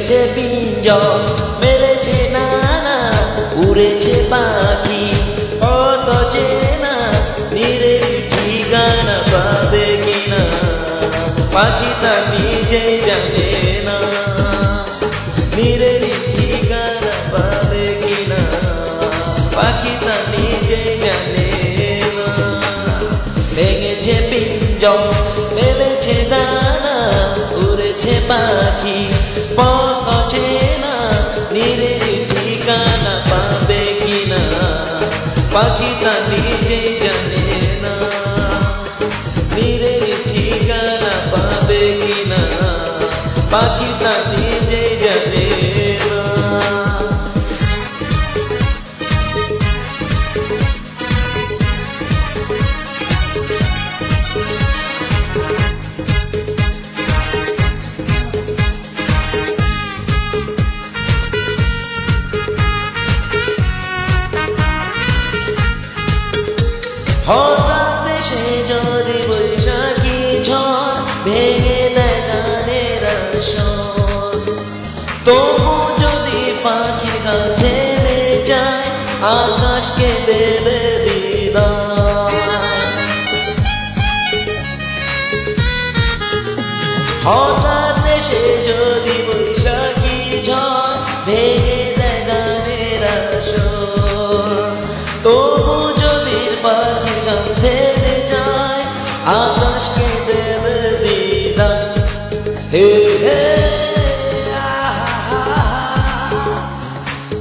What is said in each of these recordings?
ভেঙেছে পিঞ্জর, মেলেছে নানা, উড়েছে পাখি, কত চেনা নীরের ঠিকানা পাবে কিনা, পাখি তা নিজেই জানে না, নীরের ঠিকানা পাবে কিনা, পাখি তা নিজেই জানে না। ভেঙেছে পিঞ্জর, মেলেছে দানা, উড়েছে পাখি, পথ চেনা নীরের ঠিকানা পাবে কিনা, পাখি তা নিজেই জানে না, নীরের ঠিকানা পাবে কিনা, পাখি তা নিজেই জানে না। হঠাৎ এসে যদি বৈশাখী ঝড় ভেঙে দেয় গানের আসর, তবু যদি পাখি গান থেমে যায়, আকাশকে দেবে বিদায়। হঠাৎ এসে যদি বৈশাখী ঝড় ভেঙে দেয় গানের আসর, তবু যদি পাখি গান থেমে যায়, আকাশকে দেবে বিদায়। হে হে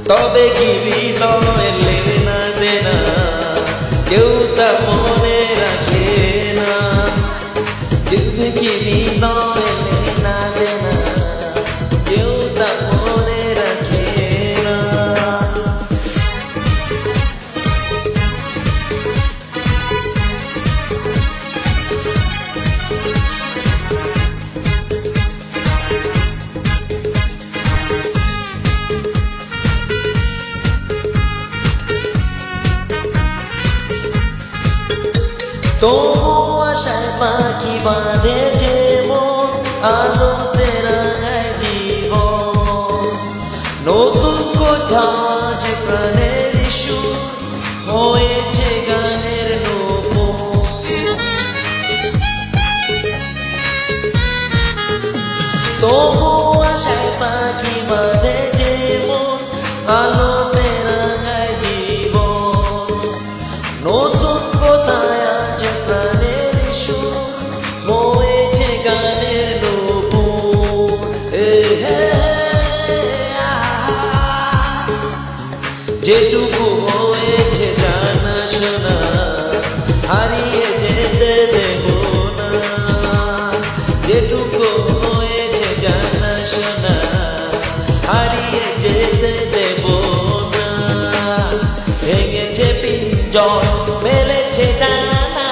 তবে কি বিদায় লেনা দেনা কেউ তা মনে রাখে না, তবে কি বিদায় লেনা দেনা কেউ তা মনে রাখে না। তবু আশায় পাখি বাঁধে যে মন, আলোতে রাঙায় জীবন, নতুন কোথাও আজ প্রাণের সুর হয়েছে গানের নূপুর। তবু আশায় পাখি বাঁধে যে মন, আলোতে রাঙায় জীবন, নতুন কোথায় যেটুকু হয়েছে জানা শোনা হারিয়ে যেতে দেব না, যেটুকু হয়েছে জানা শোনা হারিয়ে যেতে দেব না। ভেঙেছে পিঞ্জর, মেলেছে ডানা,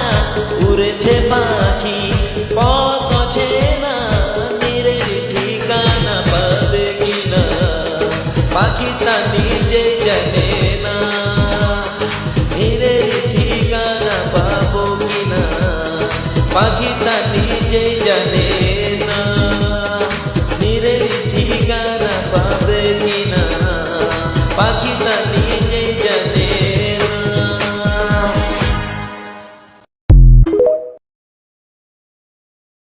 উড়েছে পাখি, পথ চেনা নীরের ঠিকানা পাবে কিনা, পাখি তা নিজেই জানে না, নীরের ঠিকানা পাবো কিনা, পাখি তা নিজেই জানে।